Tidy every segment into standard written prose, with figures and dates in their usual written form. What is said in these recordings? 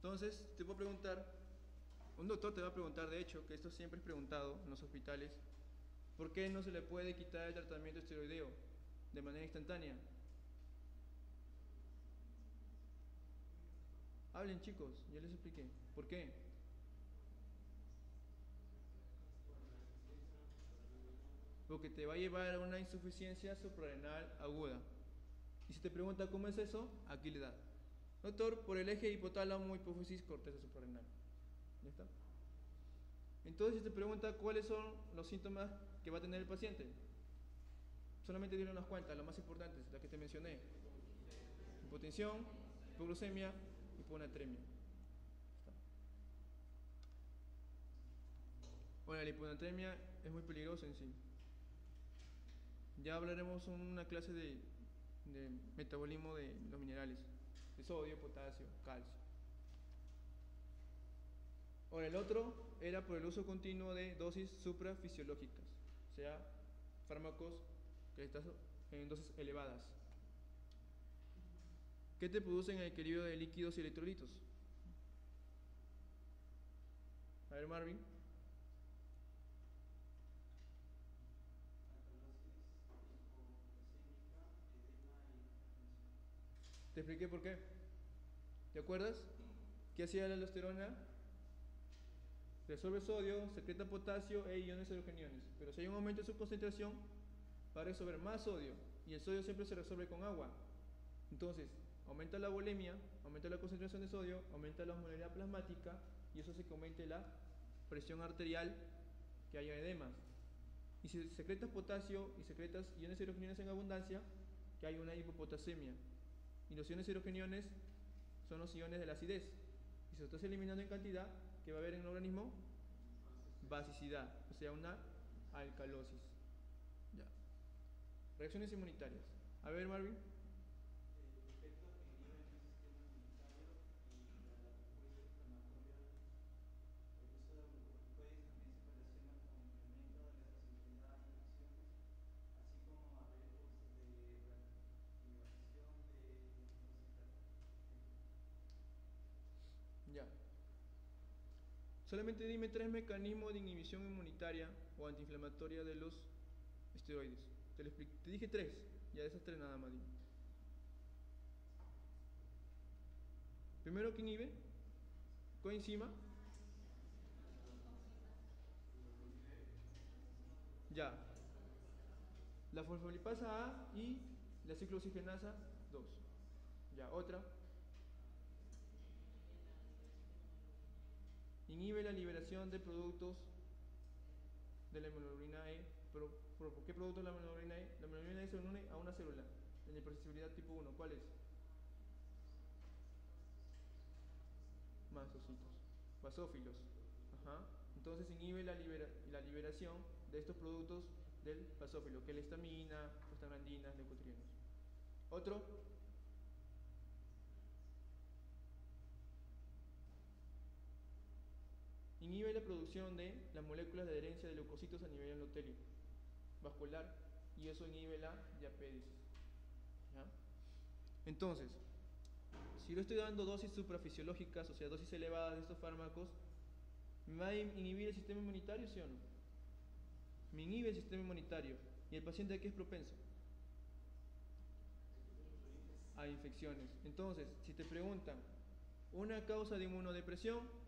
Entonces, te puedo preguntar, un doctor te va a preguntar, de hecho, que esto siempre es preguntado en los hospitales, ¿por qué no se le puede quitar el tratamiento esteroideo de manera instantánea? Hablen, chicos, ya les expliqué. ¿Por qué? Porque te va a llevar a una insuficiencia suprarrenal aguda. Y si te pregunta cómo es eso, aquí le da. Doctor, por el eje hipotálamo, hipófisis, corteza suprarrenal. ¿Ya está? Entonces, si te pregunta cuáles son los síntomas que va a tener el paciente, solamente dile unas cuantas, las más importantes, las que te mencioné: hipotensión, hipoglucemia, hiponatremia. Bueno, la hiponatremia es muy peligrosa en sí. Ya hablaremos en una clase de metabolismo de los minerales, de sodio, potasio, calcio. Ahora, el otro era por el uso continuo de dosis suprafisiológicas, o sea, fármacos que están en dosis elevadas. ¿Qué te producen el equilibrio de líquidos y electrolitos? A ver, Marvin. Te expliqué por qué. ¿Te acuerdas? ¿Qué hacía la aldosterona? Resuelve sodio, secreta potasio e iones hidrogeniones. Pero si hay un aumento de su concentración, va a resolver más sodio. Y el sodio siempre se resuelve con agua. Entonces, aumenta la volemia, aumenta la concentración de sodio, aumenta la osmolaridad plasmática y eso hace que aumente la presión arterial, que haya edemas. Y si secretas potasio y secretas iones hidrogeniones en abundancia, que hay una hipopotasemia. Y los iones hidrogeniones son los iones de la acidez. Y si se estás eliminando en cantidad, ¿qué va a haber en el organismo? Basicidad, o sea, una alcalosis. Ya. Reacciones inmunitarias. A ver, Marvin. Ya. Solamente dime 3 mecanismos de inhibición inmunitaria o antiinflamatoria de los esteroides. Te dije 3. Ya de esas 3 nada más dime. Primero, ¿qué inhibe? Coenzima. Ya. La fosfolipasa A y la ciclooxigenasa 2. Ya, otra. Inhibe la liberación de productos de la hemoglobina E. ¿Por qué productos de la hemoglobina E? La hemoglobina E se une a una célula en hipersensibilidad tipo 1. ¿Cuál es? Mastocitos. Basófilos. Ajá. Entonces inhibe la liberación de estos productos del basófilo, que es la histamina, prostaglandinas, leucotrienos. Otro. Inhibe la producción de las moléculas de adherencia de leucocitos a nivel endotelico vascular y eso inhibe la diapédisis. ¿Ya? Entonces, si yo estoy dando dosis suprafisiológicas, o sea, dosis elevadas de estos fármacos, ¿me va a inhibir el sistema inmunitario, sí o no? Me inhibe el sistema inmunitario. ¿Y el paciente a qué es propenso? A infecciones. Entonces, si te preguntan una causa de inmunodepresión,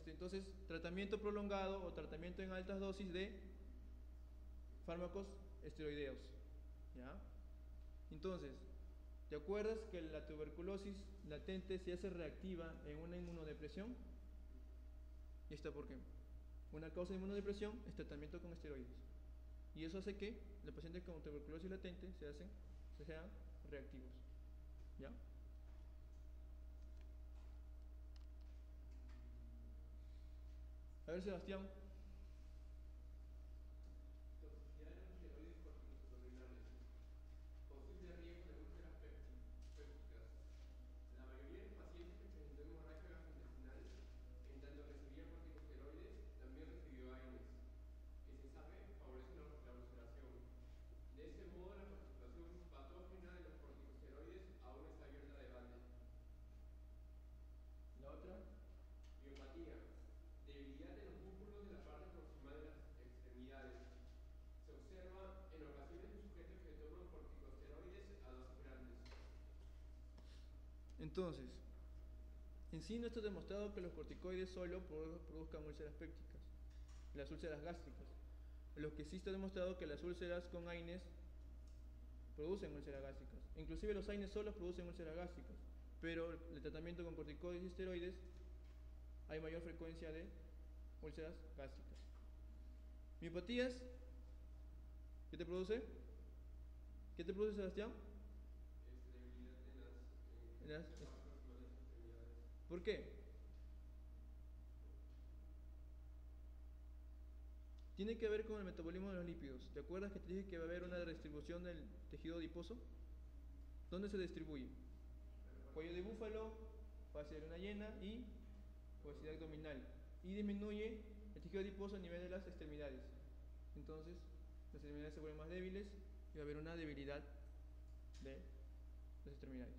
entonces tratamiento prolongado o tratamiento en altas dosis de fármacos esteroideos. ¿Ya? Entonces, ¿te acuerdas que la tuberculosis latente se hace reactiva en una inmunodepresión? ¿Y esto por qué? Una causa de inmunodepresión es tratamiento con esteroides. Y eso hace que los pacientes con tuberculosis latente sean reactivos. ¿Ya? A ver, Sebastián. Toxicidad de los esteroides corticosteroidales. Posible riesgo de úlceras pépticas. La mayoría de los pacientes que presentó hemorragia gastrointestinal, en tanto recibía corticosteroides, también recibió AINES, que se sabe favorecen la ulceración. De ese modo, la participación patógena de los corticosteroides aún está abierta a debate. La otra. Entonces, en sí no está demostrado que los corticoides solo produzcan úlceras pépticas, las úlceras gástricas. Lo que sí está demostrado que las úlceras con AINES producen úlceras gástricas. Inclusive los AINES solos producen úlceras gástricas, pero el tratamiento con corticoides y esteroides hay mayor frecuencia de úlceras gástricas. Miopatías, ¿qué te produce? ¿Qué te produce, Sebastián? Debilidad en las extremidades. ¿Por qué? Tiene que ver con el metabolismo de los lípidos. ¿Te acuerdas que te dije que va a haber una redistribución del tejido adiposo? ¿Dónde se distribuye? Cuello de búfalo, fase de luna llena y obesidad abdominal. Y disminuye el tejido adiposo a nivel de las extremidades. Entonces, las extremidades se vuelven más débiles y va a haber una debilidad de las extremidades.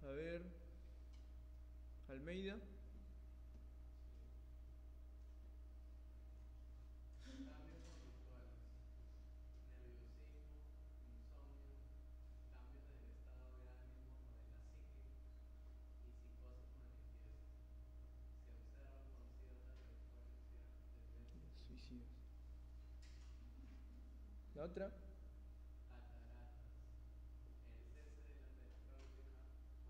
A ver, Almeida. Cambios conductuales, nerviosismo, insomnio, cambios del estado de ánimo o de la psique y psicosis manifiesta. Se observan con cierta frecuencia tendencias Suicidas. La otra. cataratas. El cese de la terapéutica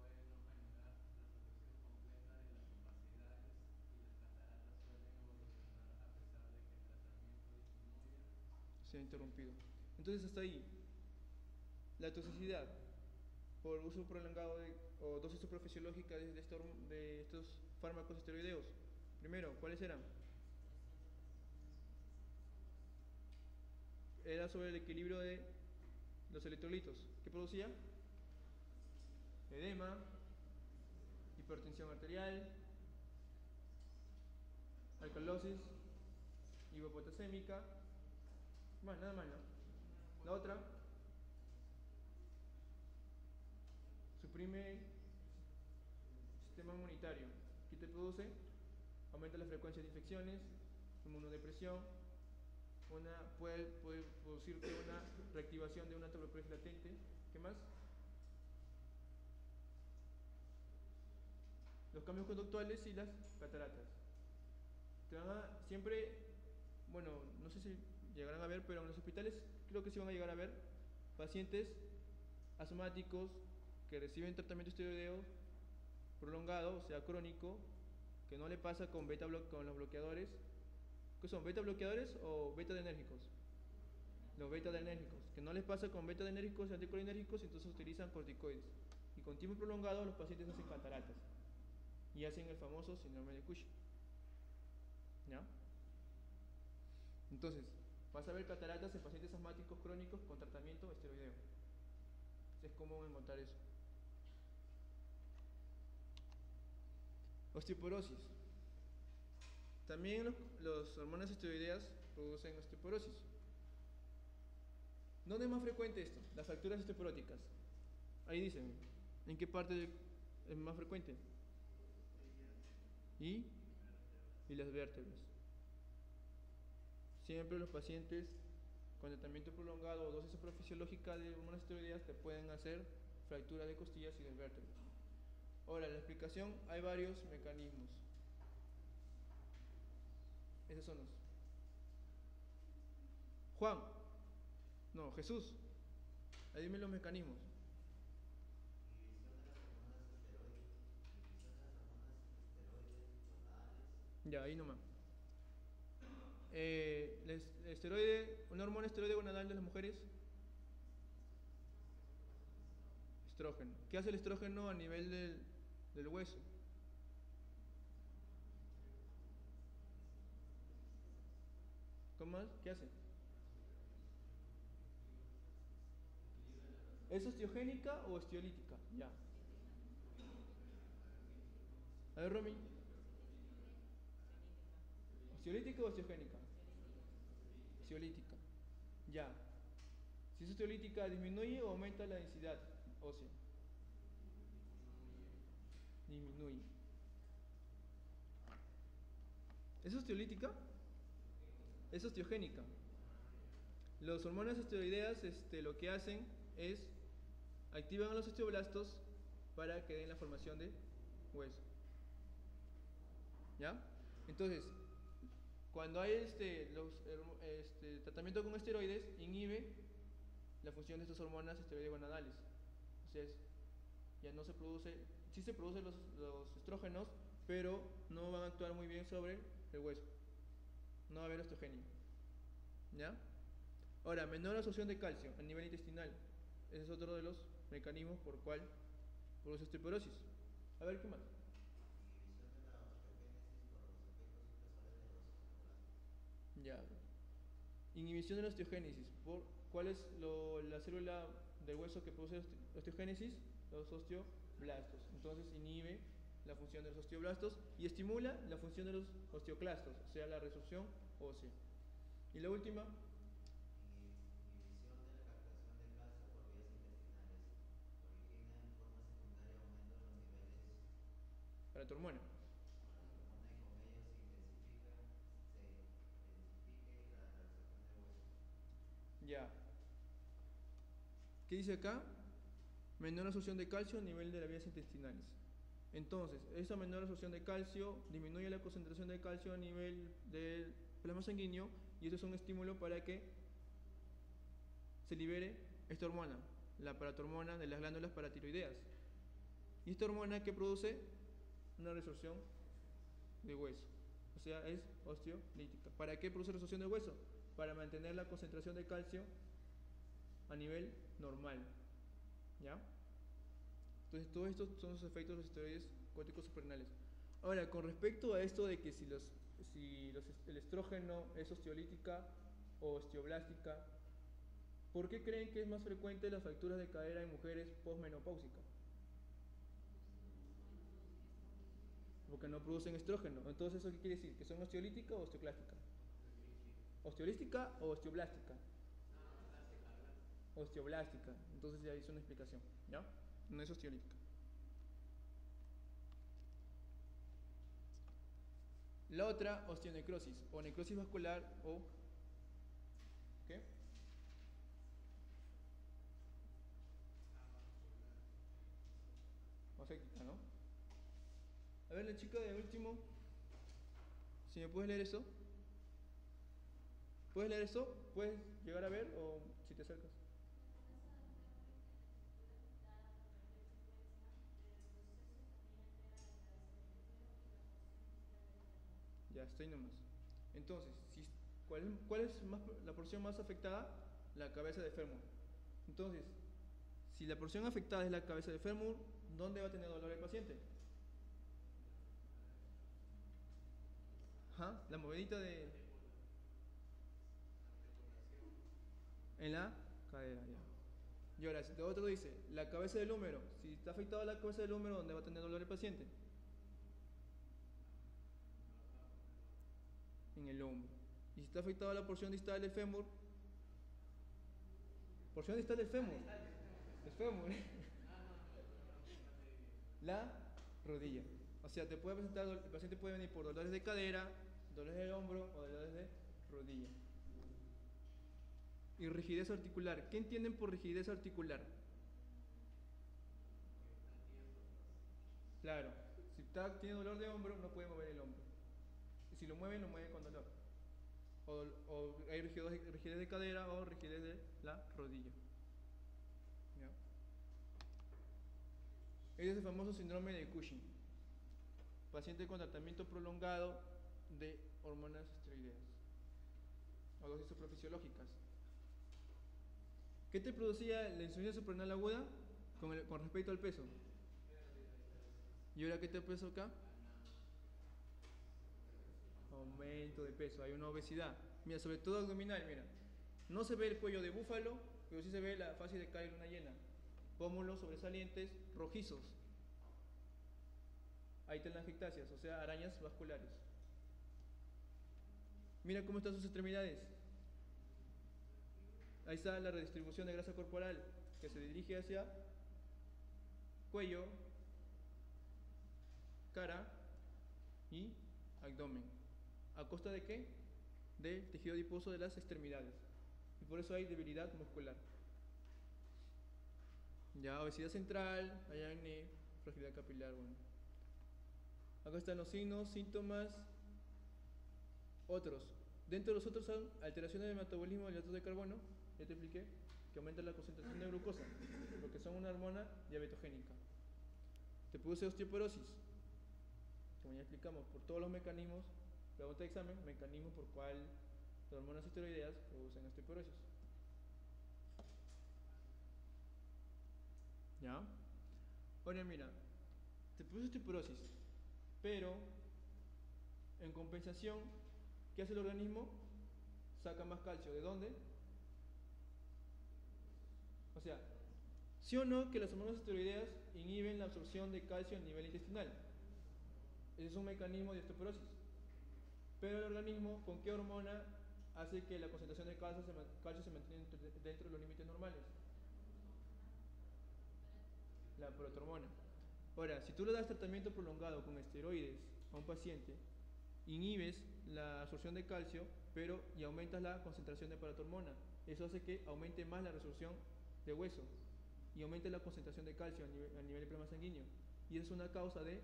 puede no generar la solución completa de las opacidades y las cataratas suelen evolucionar a pesar de que el tratamiento disminuya. Se ha interrumpido. Entonces hasta ahí. La toxicidad por uso prolongado o dosis suprafisiológica de estos fármacos esteroideos. Primero, ¿cuáles eran? Era sobre el equilibrio de los electrolitos. ¿Qué producía? Edema, hipertensión arterial, alcalosis, hipopotasémica. Bueno, nada más, ¿no? La otra, suprime sistema inmunitario. ¿Qué te produce? Aumenta la frecuencia de infecciones, inmunodepresión, puede producirte una reactivación de una tuberculosis latente. ¿Qué más? Los cambios conductuales y las cataratas. Te van a siempre, bueno, no sé si llegarán a ver, pero en los hospitales creo que sí van a llegar a ver pacientes asmáticos que reciben tratamiento esteroideo prolongado, o sea, crónico, que no le pasa con con los bloqueadores. ¿Qué son? ¿Beta bloqueadores o beta adrenérgicos? Los beta adrenérgicos, que no les pasa con beta adrenérgicos y anticolinérgicos, entonces utilizan corticoides. Y con tiempo prolongado los pacientes hacen cataratas y hacen el famoso síndrome de Cushing. ¿Ya? Entonces, vas a ver cataratas en pacientes asmáticos crónicos con tratamiento esteroideo. Es común encontrar eso. Osteoporosis. También los hormonas esteroideas producen osteoporosis. ¿Dónde es más frecuente esto? Las fracturas osteoporóticas. Ahí dicen, ¿en qué parte es más frecuente? Y las vértebras. Siempre los pacientes con tratamiento prolongado o dosis suprafisiológica de hormonas esteroideas te pueden hacer fractura de costillas y de vértebras. Ahora, la explicación, hay varios mecanismos. Esos son los. Juan. No, Jesús. Ahí dime los mecanismos. Ya, ahí nomás. El esteroide, una hormona esteroide gonadal de las mujeres. Estrógeno. ¿Qué hace el estrógeno a nivel del hueso? ¿Cómo más? ¿Qué hace? ¿Es osteogénica o osteolítica? Ya. A ver, Romy. ¿Osteolítica o osteogénica? Osteolítica. Ya. Si es osteolítica, ¿disminuye o aumenta la densidad ósea? Disminuye. ¿Es osteolítica? Es osteogénica. Las hormonas esteroideas lo que hacen es activan a los osteoblastos para que den la formación de hueso. ¿Ya? Entonces, cuando hay tratamiento con esteroides, inhibe la función de estas hormonas esteroides gonadales. O sea, ya no se produce, sí se producen los estrógenos, pero no van a actuar muy bien sobre el hueso. No va a haber osteogenia. ¿Ya? Ahora, menor absorción de calcio a nivel intestinal. Ese es otro de los mecanismos por cual produce osteoporosis. A ver, ¿qué más? Ya. Inhibición de la osteogénesis. ¿Cuál es la célula del hueso que produce osteogénesis? Los osteoblastos. Entonces inhibe la función de los osteoblastos y estimula la función de los osteoclastos, o sea, la resorción ósea. Y la última. Para tu hormona. Ya. ¿Qué dice acá? Menor absorción de calcio a nivel de las vías intestinales. Entonces, esa menor absorción de calcio disminuye la concentración de calcio a nivel del plasma sanguíneo y eso es un estímulo para que se libere esta hormona, la paratormona de las glándulas paratiroideas. Y esta hormona que produce una resorción de hueso, o sea, es osteolítica. ¿Para qué produce resorción de hueso? Para mantener la concentración de calcio a nivel normal. ¿Ya? Entonces, todos estos son los efectos de los esteroides córticos suprarrenales. Ahora, con respecto a esto de que el estrógeno es osteolítica o osteoblástica, ¿por qué creen que es más frecuente las fracturas de cadera en mujeres postmenopáusicas? Porque no producen estrógeno. Entonces, ¿eso qué quiere decir? ¿Que son osteolítica o osteoclástica? ¿Osteolística o osteoblástica? Osteoblástica. Entonces ya hice una explicación. ¿Ya? No es osteolítica. La otra, osteonecrosis o necrosis vascular o ¿qué? Masectica, ¿no? A ver, la chica de último, si me puedes leer eso. ¿Puedes leer eso? ¿Puedes llegar a ver o si te acercas? Ya, estoy nomás. Entonces, ¿cuál es la porción más afectada? La cabeza de fémur. Entonces, si la porción afectada es la cabeza de fémur, ¿dónde va a tener dolor el paciente? Ajá, la movedita de... En la cadera, ya. Y ahora, si otro dice, la cabeza del húmero. Si está afectada la cabeza del húmero, ¿dónde va a tener dolor el paciente? En el hombro. Y si está afectada la porción distal del fémur, porción distal del fémur, el fémur, la rodilla. O sea, te puede presentar, el paciente puede venir por dolores de cadera, dolores del hombro o dolores de rodilla. Y rigidez articular. ¿Qué entienden por rigidez articular? Claro, si tiene dolor de hombro, no puede mover el hombro. Y si lo mueve con dolor. O hay rigidez de cadera o rigidez de la rodilla. ¿Ya? Ese es el famoso síndrome de Cushing. Paciente con tratamiento prolongado de hormonas esteroideas o dosis suprafisiológicas. ¿Qué te producía la insuficiencia suprarrenal aguda con respecto al peso? ¿Y ahora qué te peso acá? Aumento de peso, hay una obesidad. Mira, sobre todo abdominal, mira. No se ve el cuello de búfalo, pero sí se ve la fase de caer luna llena. Pómulos sobresalientes, rojizos. Ahí están las ectasias, o sea, arañas vasculares. Mira cómo están sus extremidades. Ahí está la redistribución de grasa corporal que se dirige hacia cuello, cara y abdomen. ¿A costa de qué? Del tejido adiposo de las extremidades. y por eso hay debilidad muscular. Ya, obesidad central, hay acné, fragilidad capilar, bueno. Acá están los signos, síntomas, otros. Dentro de los otros son alteraciones del metabolismo del hidrato de carbono, ya te expliqué, que aumenta la concentración de glucosa, porque son una hormona diabetogénica. Te produce osteoporosis, como ya explicamos, por todos los mecanismos, pregunta de examen, mecanismos por cual las hormonas esteroideas producen osteoporosis. ¿Ya? Ahora mira, te produce osteoporosis, pero en compensación, ¿qué hace el organismo? Saca más calcio. ¿De dónde? O sea, ¿sí o no que las hormonas esteroideas inhiben la absorción de calcio a nivel intestinal? Ese es un mecanismo de osteoporosis. Pero el organismo, ¿con qué hormona hace que la concentración de calcio se mantenga dentro de los límites normales? La protohormona. Ahora, si tú le das tratamiento prolongado con esteroides a un paciente, inhibes la absorción de calcio, pero y aumentas la concentración de paratormona. Eso hace que aumente más la resorción de hueso y aumente la concentración de calcio a nivel de plasma sanguíneo. Y eso es una causa de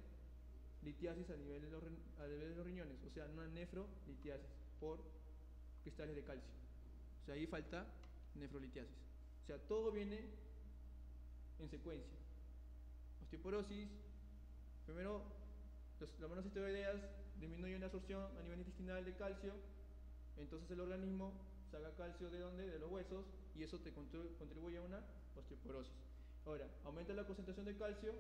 litiasis a nivel de los riñones, o sea, una nefrolitiasis por cristales de calcio. O sea, ahí falta nefrolitiasis. O sea, todo viene en secuencia. Osteoporosis, primero las hormonas esteroideas disminuyen la absorción a nivel intestinal de calcio, entonces el organismo saca calcio ¿de dónde? De los huesos, y eso te contribuye a una osteoporosis. Ahora, aumenta la concentración de calcio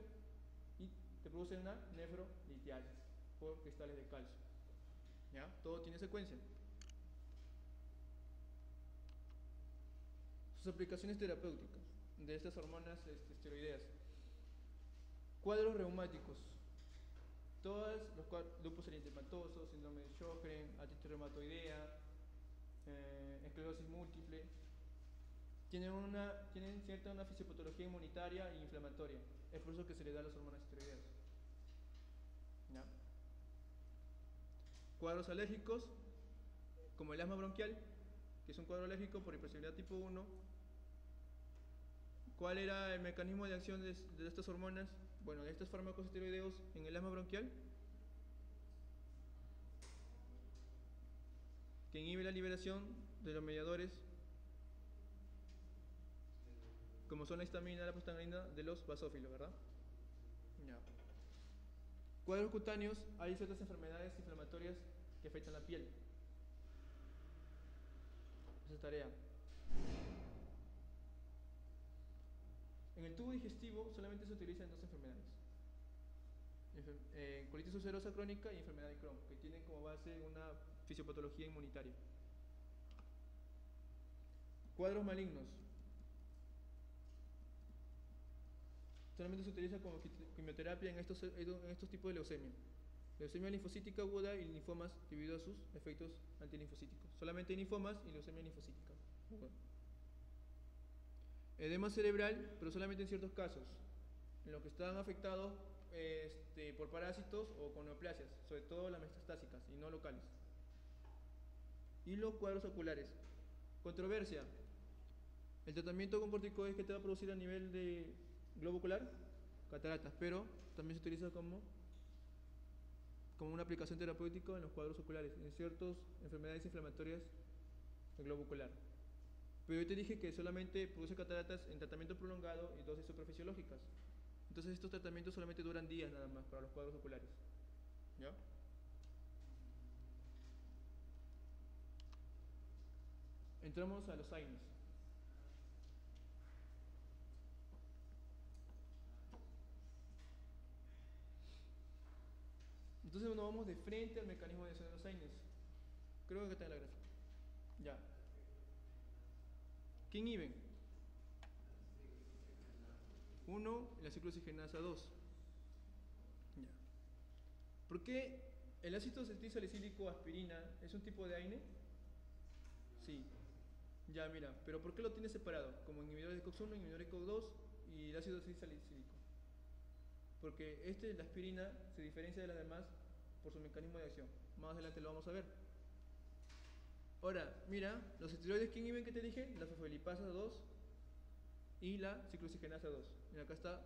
y te produce una nefrolitiasis por cristales de calcio. ¿Ya? Todo tiene secuencia. Sus aplicaciones terapéuticas de estas hormonas esteroideas. Cuadros reumáticos. Todos los lupus eritematoso, síndrome de Sjögren, artritis reumatoidea, esclerosis múltiple, tienen una fisiopatología inmunitaria e inflamatoria. Es por eso que se le da las hormonas esteroideas. ¿Ya? Cuadros alérgicos, como el asma bronquial, que es un cuadro alérgico por hipersensibilidad tipo 1. ¿Cuál era el mecanismo de acción de estas hormonas? Bueno, de estos fármacos esteroideos en el asma bronquial, que inhibe la liberación de los mediadores, como son la histamina y la prostaglandina de los basófilos, ¿verdad? Ya. Cuadros cutáneos, hay ciertas enfermedades inflamatorias que afectan la piel. Esa es tarea. En el tubo digestivo solamente se utilizan dos enfermedades. Colitis ulcerosa crónica y enfermedad de Crohn, que tienen como base una fisiopatología inmunitaria. Cuadros malignos. Solamente se utiliza como quimioterapia en estos tipos de leucemia. Leucemia linfocítica aguda y linfomas debido a sus efectos antilinfocíticos. Solamente linfomas y leucemia linfocítica aguda. Edema cerebral, pero solamente en ciertos casos, en los que están afectados por parásitos o con neoplasias, sobre todo las metastásicas y no locales. Y los cuadros oculares. Controversia. El tratamiento con corticoides que te va a producir a nivel de globo ocular, cataratas, pero también se utiliza como una aplicación terapéutica en los cuadros oculares, en ciertas enfermedades inflamatorias del globo ocular. Pero yo te dije que solamente produce cataratas en tratamiento prolongado y dosis suprafisiológicas. Entonces estos tratamientos solamente duran días nada más para los cuadros oculares. ¿Ya? Entramos a los AINES. Entonces nos vamos de frente al mecanismo de acción de los AINES. Creo que está en la gráfica. Ya. ¿Qué inhiben? 1, la ciclooxigenasa 2. Ya. ¿Por qué el ácido acetilsalicílico aspirina es un tipo de AINE? Sí. Ya, mira, pero ¿por qué lo tienes separado? Como inhibidor de COX-1, inhibidor de COX-2 y el ácido acetilsalicílico. Porque la aspirina, se diferencia de las demás por su mecanismo de acción. Más adelante lo vamos a ver. Ahora, mira, los esteroides que inhiben que te dije, la fosfolipasa 2 y la ciclooxigenasa 2. Mira, acá está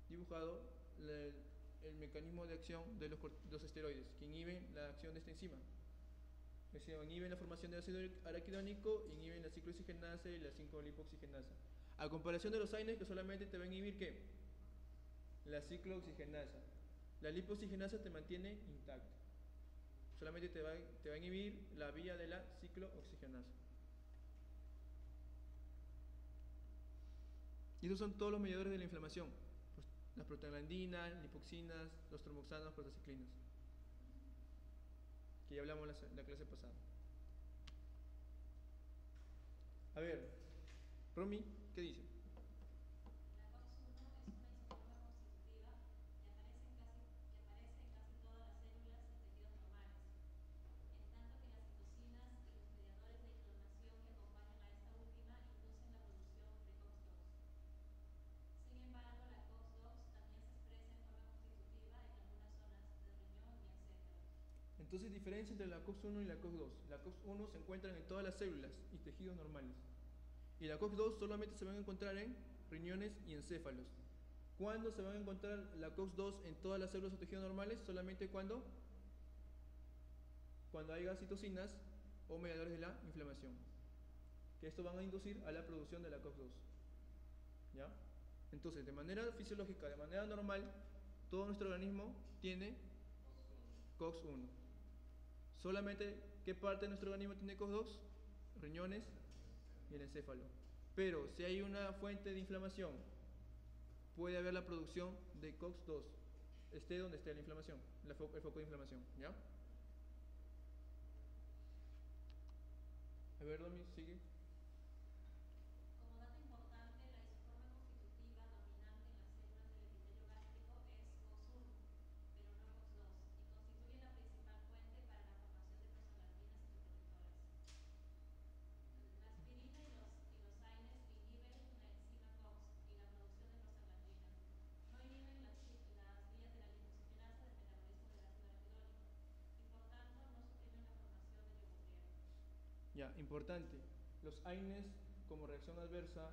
dibujado el mecanismo de acción de los esteroides que inhiben la acción de esta enzima. Es decir, inhiben la formación de ácido araquidónico, inhiben la ciclooxigenasa y la 5-lipoxigenasa. A comparación de los AINES que solamente te va a inhibir ¿qué? La ciclooxigenasa. La lipoxigenasa te mantiene intacta. Solamente te va a inhibir la vía de la ciclooxigenasa. Y esos son todos los mediadores de la inflamación. Las prostaglandinas, lipoxinas, los tromboxanos, prostaciclinas. Que ya hablamos la clase pasada. A ver, Romy, ¿qué dice? La COX-1 es una isoforma constitutiva que aparece en casi todas las células y tejidos normales, en tanto que las citocinas y los mediadores de inflamación que acompañan a esta última inducen la producción de COX-2. Sin embargo, la COX-2 también se expresa en forma constitutiva en algunas zonas de riñón y encéfalo. Entonces, diferencia entre la COX-1 y la COX-2. La COX-1 se encuentra en todas las células y tejidos normales. Y la COX-2 solamente se van a encontrar en riñones y encéfalos. ¿Cuándo se van a encontrar la COX-2 en todas las células o tejidos normales? Solamente cuando haya citocinas o mediadores de la inflamación. Que esto van a inducir a la producción de la COX-2. ¿Ya? Entonces, de manera fisiológica, de manera normal, todo nuestro organismo tiene COX-1. Solamente, ¿qué parte de nuestro organismo tiene COX-2? Riñones y el encéfalo. Pero si hay una fuente de inflamación, puede haber la producción de COX-2, esté donde esté la inflamación, el foco de inflamación. ¿Ya? A ver, Domi, sigue. Como dato importante, la isoforma constitutiva dominante en las células del epitelio gástrico es COX-1, pero no COX-2, y constituye la principal fuente para la formación de prostaglandinas citoprotectoras. La aspirina y los AINES inhiben la enzima COX y la producción de prostaglandina. No inhiben las vías de la lipoxigenasa del metabolismo del ácido araquidónico y por tanto no suprimen la formación de yogotrieno. Ya, importante. Los AINES como reacción adversa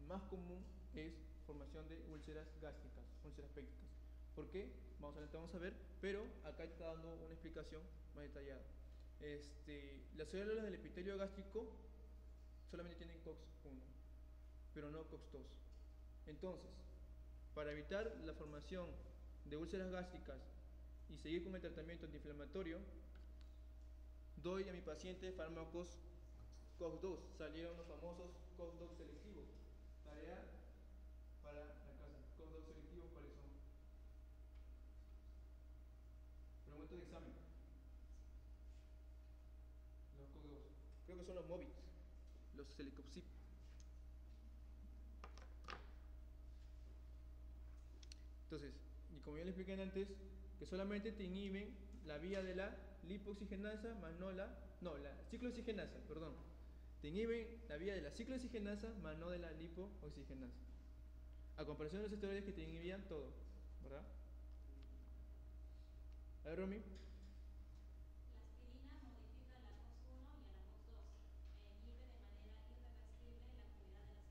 más común es formación de úlceras gástricas, úlceras pépticas. ¿Por qué? Vamos a ver, pero acá está dando una explicación más detallada. Las células del epitelio gástrico solamente tienen COX-1, pero no COX-2. Entonces, para evitar la formación de úlceras gástricas y seguir con el tratamiento antiinflamatorio, doy a mi paciente fármacos COX-2. Salieron los famosos COX-2 selectivos. Tarea para la clase. COX-2 selectivos, ¿cuáles son? Pregunta de examen. Los COX-2. Creo que son los MOBITs, los Celecoxib. Entonces, y como ya le expliqué antes, que solamente te inhiben la vía de la lipoxigenasa más no la ciclooxigenasa, perdón. Te inhiben la vía de la ciclooxigenasa más no de la lipooxigenasa. A comparación de los esteroides que te inhibían todo, ¿verdad? A ver, Romy. La aspirina modifica a la COX-1 y a la COX-2 e inhibe de manera irreversible la actividad de la ciclooxigenasa.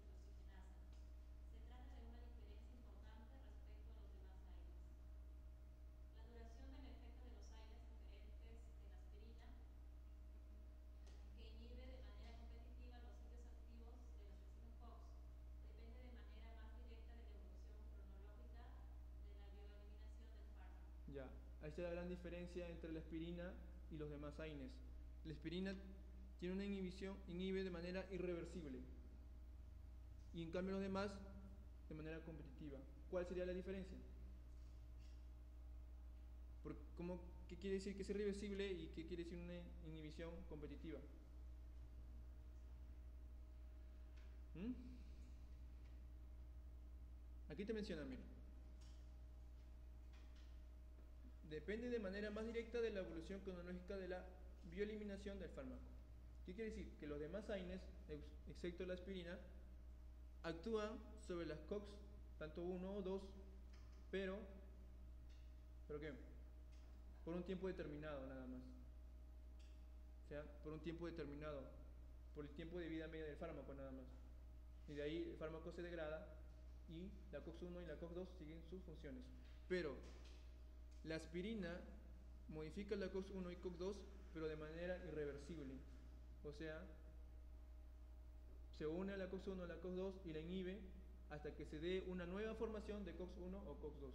Se trata de una diferencia importante respecto a los demás AINES. La duración del efecto de los AINES diferentes de la aspirina, que inhibe de manera competitiva los sitios activos de las enzimas COX, depende de manera más directa de la evolución cronológica de la bioeliminación del fármaco. Ya, ahí está la gran diferencia entre la aspirina y los demás AINES. La aspirina tiene una inhibe de manera irreversible. Y en cambio los demás, de manera competitiva. ¿Cuál sería la diferencia? ¿Qué quiere decir que es irreversible y qué quiere decir una inhibición competitiva? Aquí te mencionan, mira. Depende de manera más directa de la evolución cronológica de la bioeliminación del fármaco. ¿Qué quiere decir? Que los demás AINES, excepto la aspirina, actúan sobre las COX, tanto 1 o 2, ¿pero qué? Por un tiempo determinado nada más. o sea, por un tiempo determinado, por el tiempo de vida media del fármaco nada más. Y de ahí el fármaco se degrada y la COX-1 y la COX-2 siguen sus funciones. Pero la aspirina modifica la COX-1 y COX-2, pero de manera irreversible. O sea, se une a la COX-1 a la COX-2 y la inhibe hasta que se dé una nueva formación de COX-1 o COX-2.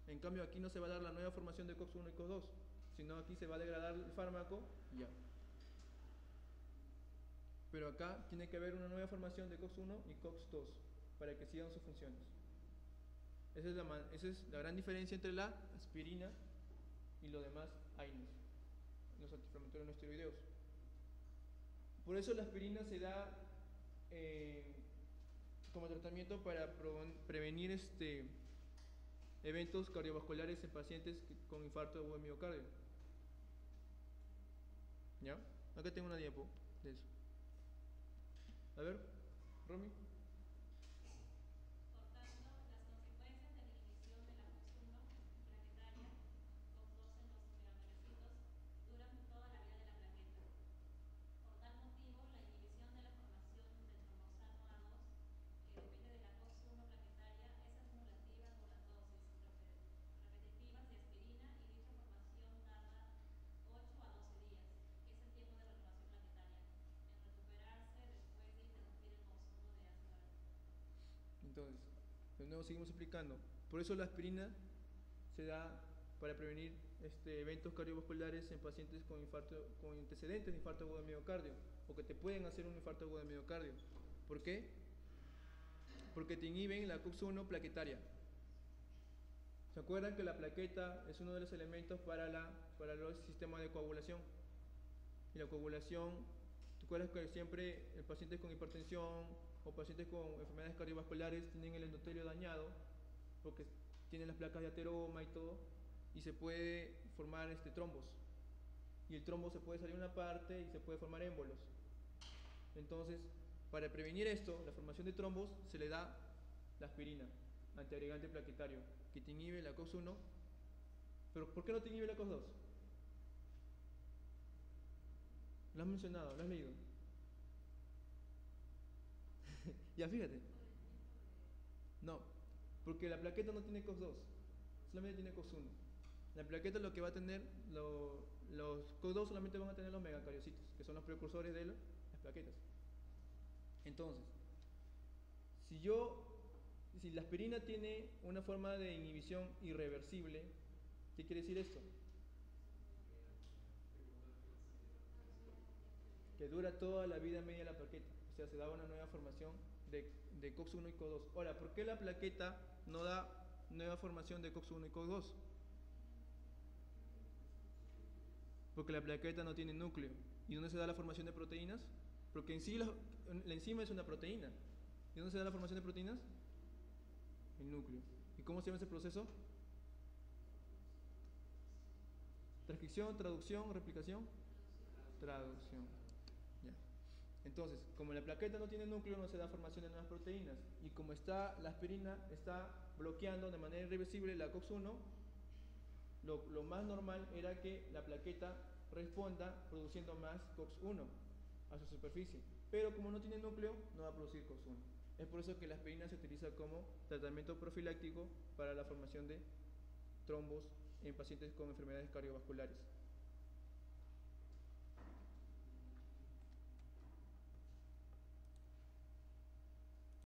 En cambio, aquí no se va a dar la nueva formación de COX-1 y COX-2, sino aquí se va a degradar el fármaco y ya. Pero acá tiene que haber una nueva formación de COX-1 y COX-2 para que sigan sus funciones. Esa es la gran diferencia entre la aspirina y los demás AINES, los antiinflamatorios no esteroideos. Por eso la aspirina se da como tratamiento para prevenir eventos cardiovasculares en pacientes con infarto de miocardio. ¿Ya? Acá tengo una diapo de eso. A ver, Romy. Por tanto, las consecuencias de la inhibición de la COX-1 plaquetaria, COX-2 en los megacariocitos, duran toda la vida de la plaqueta. Por tal motivo, la inhibición de la formación del tromboxano A2, que depende de la COX-1 plaquetaria, es acumulativa con las dosis repetitivas de aspirina y dicha formación tarda 8 a 12 días, que es el tiempo de renovación plaquetaria, en recuperarse después de interrumpir el consumo de ácido láctico. Entonces, de nuevo seguimos explicando. Por eso la aspirina se da para prevenir eventos cardiovasculares en pacientes con antecedentes de infarto agudo de miocardio o que te pueden hacer un infarto agudo de miocardio. ¿Por qué? Porque te inhiben la COX-1 plaquetaria. ¿Se acuerdan que la plaqueta es uno de los elementos para el sistema de coagulación? Y la coagulación, ¿te acuerdas que siempre pacientes con hipertensión o pacientes con enfermedades cardiovasculares tienen el endotelio dañado porque tienen las placas de ateroma y todo, y se puede formar trombos? Y el trombo se puede salir una parte y se puede formar émbolos. Entonces, para prevenir esto, la formación de trombos, se le da la aspirina, antiagregante plaquetario, que te inhibe la COX-1. ¿Pero por qué no te inhibe la COX-2? Lo has mencionado, lo has leído. Ya, fíjate. No, porque la plaqueta no tiene COX-2, solamente tiene COX-1. La plaqueta lo que va a tener, los COX-2 solamente van a tener los megacariocitos, que son los precursores de las plaquetas. Entonces, si la aspirina tiene una forma de inhibición irreversible, ¿qué quiere decir esto? Que dura toda la vida media de la plaqueta, o sea, se da una nueva formación de COX-1 y COX-2. Ahora, ¿por qué la plaqueta no da nueva formación de COX-1 y COX-2? Porque la plaqueta no tiene núcleo. ¿Y dónde se da la formación de proteínas? Porque en sí la enzima es una proteína. ¿Y dónde se da la formación de proteínas? El núcleo. ¿Y cómo se llama ese proceso? ¿Transcripción, traducción, replicación? Traducción. Ya. Entonces, como la plaqueta no tiene núcleo, no se da formación de nuevas proteínas. Y como la aspirina está bloqueando de manera irreversible la COX-1, lo más normal era que la plaqueta responda produciendo más COX-1 a su superficie. Pero como no tiene núcleo, no va a producir COX-1. Es por eso que la aspirina se utiliza como tratamiento profiláctico para la formación de trombos en pacientes con enfermedades cardiovasculares.